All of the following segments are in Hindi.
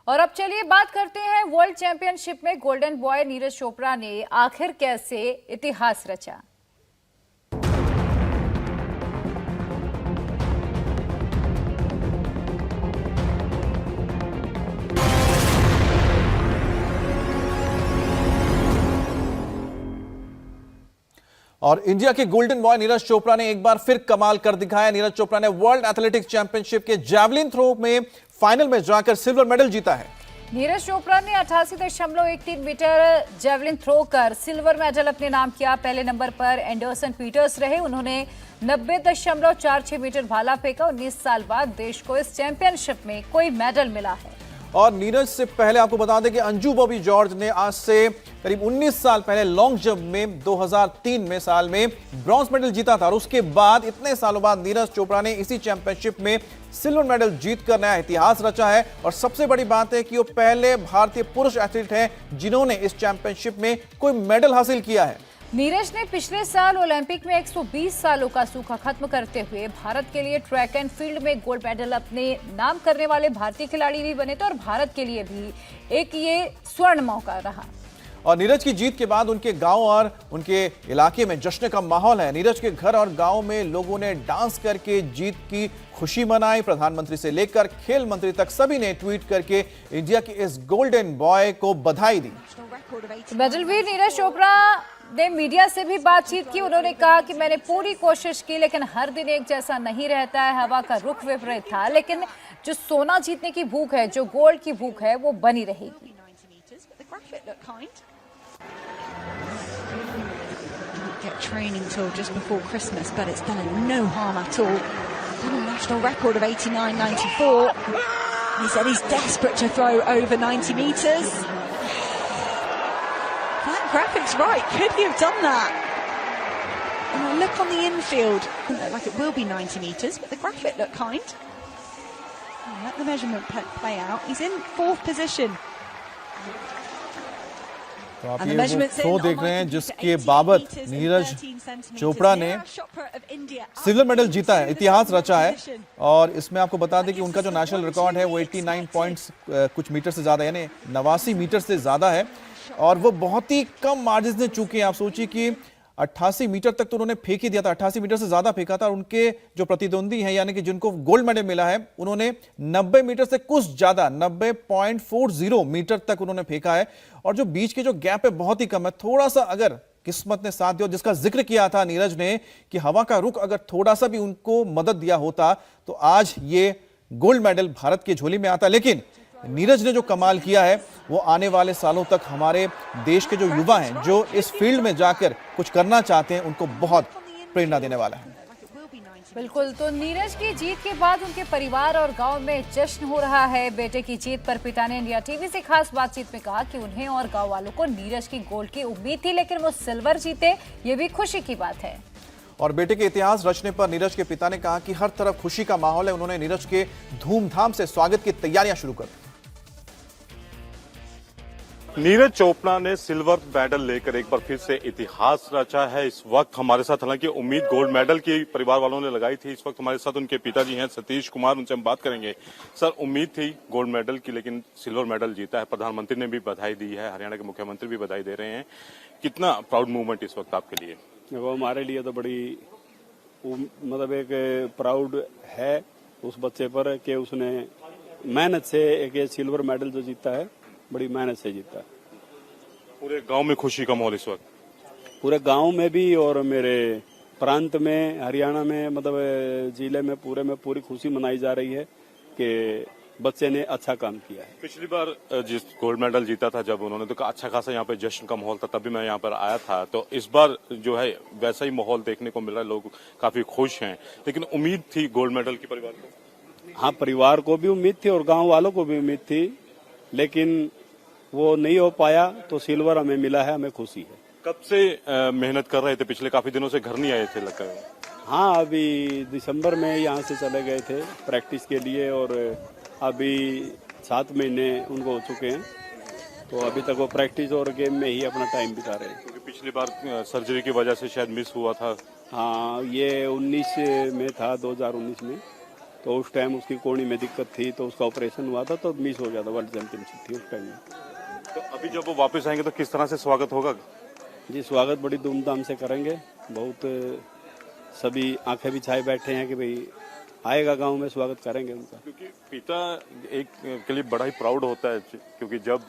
और अब चलिए बात करते हैं वर्ल्ड चैंपियनशिप में गोल्डन बॉय नीरज चोपड़ा ने आखिर कैसे इतिहास रचा। और इंडिया के गोल्डन बॉय नीरज चोपड़ा ने एक बार फिर कमाल कर दिखाया। नीरज चोपड़ा ने वर्ल्ड एथलेटिक्स चैंपियनशिप के जैवलिन थ्रो में फाइनल में जाकर सिल्वर मेडल जीता है। नीरज चोपड़ा ने 88.13 मीटर जैवलिन थ्रो कर सिल्वर मेडल अपने नाम किया। पहले नंबर पर एंडरसन पीटर्स रहे, उन्होंने 90.46 मीटर भाला फेंका। 19 साल बाद देश को इस चैंपियनशिप में कोई मेडल मिला है। और नीरज से पहले आपको बता दें कि अंजू बॉबी जॉर्ज ने आज से करीब 19 साल पहले लॉन्ग जंप में 2003 में साल में ब्रॉन्ज मेडल जीता था। और उसके बाद इतने सालों बाद नीरज चोपड़ा ने इसी चैंपियनशिप में सिल्वर मेडल जीतकर नया इतिहास रचा है। और सबसे बड़ी बात है कि वो पहले भारतीय पुरुष एथलीट हैं जिन्होंने इस चैंपियनशिप में कोई मेडल हासिल किया है। नीरज ने पिछले साल ओलंपिक में 120 सालों का सूखा खत्म करते हुए भारत के लिए ट्रैक एंड फील्ड में गोल्ड मेडल अपने नाम करने वाले भारतीय खिलाड़ी भी बने थे और भारत के लिए भी एक ये स्वर्ण मौका रहा। और नीरज की जीत के बाद उनके गांव और उनके इलाके में जश्न का माहौल है। नीरज के घर और गांव में लोगों ने डांस करके जीत की खुशी मनाई। प्रधानमंत्री से लेकर खेल मंत्री तक सभी ने ट्वीट करके इंडिया के इस गोल्डन बॉय को बधाई दी। मेडलवीर नीरज चोपड़ा ने मीडिया से भी बातचीत की। उन्होंने कहा कि मैंने पूरी कोशिश की, लेकिन हर दिन एक जैसा नहीं रहता है। हवा का रुख विपरीत था, लेकिन जो सोना जीतने की भूख है, जो गोल्ड की भूख है, वो बनी रहेगी। Get training till just before Christmas, but it's done him no harm at all. Done a national record of 89.94. He said he's desperate to throw over 90 metres. That graphic's right. Could he have done that? And look on the infield. Doesn't look like it will be 90 metres, but the graphic looked kind. Let the measurement play out. He's in 4th position. तो आप ये वो थ्रो देख रहे हैं जिसके बाबत नीरज चोपड़ा ने सिल्वर मेडल जीता है, इतिहास रचा है। और इसमें आपको बता दें कि उनका जो नेशनल रिकॉर्ड है वो 89 पॉइंट्स कुछ मीटर से ज्यादा, यानी 89 मीटर से ज्यादा है। और वो बहुत ही कम मार्जिन से चूके हैं। आप सोचिए कि 88 मीटर तक तो उन्होंने फेंक ही दिया था, 88 मीटर से ज्यादा फेंका था। और उनके जो प्रतिद्वंदी हैं, यानी कि जिनको गोल्ड मेडल मिला है, उन्होंने 90 मीटर से कुछ ज्यादा 90.40 मीटर तक उन्होंने फेंका है। और जो बीच के जो गैप है बहुत ही कम है। थोड़ा सा अगर किस्मत ने साथ दिया, जिसका जिक्र किया था नीरज ने कि हवा का रुख अगर थोड़ा सा भी उनको मदद दिया होता तो आज ये गोल्ड मेडल भारत की झोली में आता। लेकिन नीरज ने जो कमाल किया है वो आने वाले सालों तक हमारे देश के जो युवा हैं, जो इस फील्ड में जाकर कुछ करना चाहते हैं, उनको बहुत प्रेरणा देने वाला है। बिल्कुल, तो नीरज की जीत के बाद उनके परिवार और गांव में जश्न हो रहा है। बेटे की जीत पर पिता ने इंडिया टीवी से खास बातचीत में कहा कि उन्हें और गांव वालों को नीरज की गोल्ड की उम्मीद थी, लेकिन वो सिल्वर जीते, ये भी खुशी की बात है। और बेटे के इतिहास रचने पर नीरज के पिता ने कहा कि हर तरफ खुशी का माहौल है। उन्होंने नीरज के धूमधाम से स्वागत की तैयारियां शुरू कर दी। नीरज चोपड़ा ने सिल्वर मेडल लेकर एक बार फिर से इतिहास रचा है। इस वक्त हमारे साथ, हालांकि उम्मीद गोल्ड मेडल की परिवार वालों ने लगाई थी, इस वक्त हमारे साथ उनके पिताजी हैं सतीश कुमार, उनसे हम बात करेंगे। सर, उम्मीद थी गोल्ड मेडल की, लेकिन सिल्वर मेडल जीता है। प्रधानमंत्री ने भी बधाई दी है, हरियाणा के मुख्यमंत्री भी बधाई दे रहे हैं। कितना प्राउड मूवमेंट इस वक्त आपके लिए? वो हमारे लिए तो बड़ी मतलब एक प्राउड है उस बच्चे पर कि उसने मेहनत से एक ये सिल्वर मेडल जो जीता है, बड़ी मेहनत से जीता है। पूरे गांव में खुशी का माहौल इस वक्त? पूरे गांव में भी और मेरे प्रांत में, हरियाणा में, मतलब जिले में पूरे में पूरी खुशी मनाई जा रही है कि बच्चे ने अच्छा काम किया है। पिछली बार जिस गोल्ड मेडल जीता था जब उन्होंने, तो अच्छा खासा यहाँ पे जश्न का माहौल था, तभी मैं यहाँ पर आया था। तो इस बार जो है वैसा ही माहौल देखने को मिल रहा है, लोग काफी खुश हैं। लेकिन उम्मीद थी गोल्ड मेडल की परिवार को? हाँ, परिवार को भी उम्मीद थी और गाँव वालों को भी उम्मीद थी, लेकिन वो नहीं हो पाया। तो सिल्वर हमें मिला है, हमें खुशी है। कब से मेहनत कर रहे थे? पिछले काफी दिनों से घर नहीं आए थे लगता है। हाँ, अभी दिसंबर में यहाँ से चले गए थे प्रैक्टिस के लिए और अभी 7 महीने उनको हो चुके हैं। तो अभी तक वो प्रैक्टिस और गेम में ही अपना टाइम बिता रहे हैं। क्योंकि पिछली बार सर्जरी की वजह से शायद मिस हुआ था। हाँ, ये 19 में था, 2019 में। तो उस टाइम उसकी कोहनी में दिक्कत थी, तो उसका ऑपरेशन हुआ था, तो मिस हो गया था। वर्ल्ड चैंपियनशिप थी उस टाइम में। तो अभी जब वो वापस आएंगे तो किस तरह से स्वागत होगा? जी, स्वागत बड़ी धूमधाम से करेंगे। बहुत सभी आंखें बिछाए बैठे हैं कि भाई आएगा गांव में, स्वागत करेंगे उनका। क्योंकि पिता एक के लिए बड़ा ही प्राउड होता है, क्योंकि जब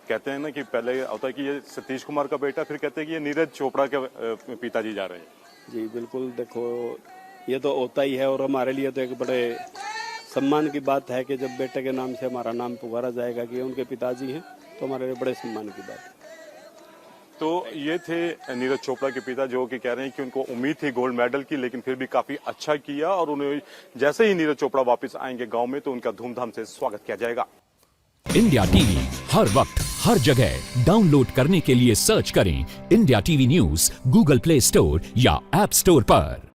कहते हैं ना कि पहले होता है कि ये सतीश कुमार का बेटा, फिर कहते हैं कि ये नीरज चोपड़ा के पिताजी जा रहे हैं। जी बिल्कुल, देखो ये तो होता ही है, और हमारे लिए तो एक बड़े सम्मान की बात है कि जब बेटे के नाम से हमारा नाम पुकारा जाएगा कि उनके पिताजी हैं, तो हमारे लिए बड़े सम्मान की बात है। तो ये थे नीरज चोपड़ा के पिता, जो कि कह रहे हैं कि उनको उम्मीद थी गोल्ड मेडल की, लेकिन फिर भी काफी अच्छा किया, और उन्हें जैसे ही नीरज चोपड़ा वापस आएंगे गांव में तो उनका धूमधाम से स्वागत किया जाएगा। इंडिया टीवी हर वक्त हर जगह डाउनलोड करने के लिए सर्च करें India TV news Google play store या ऐप स्टोर पर।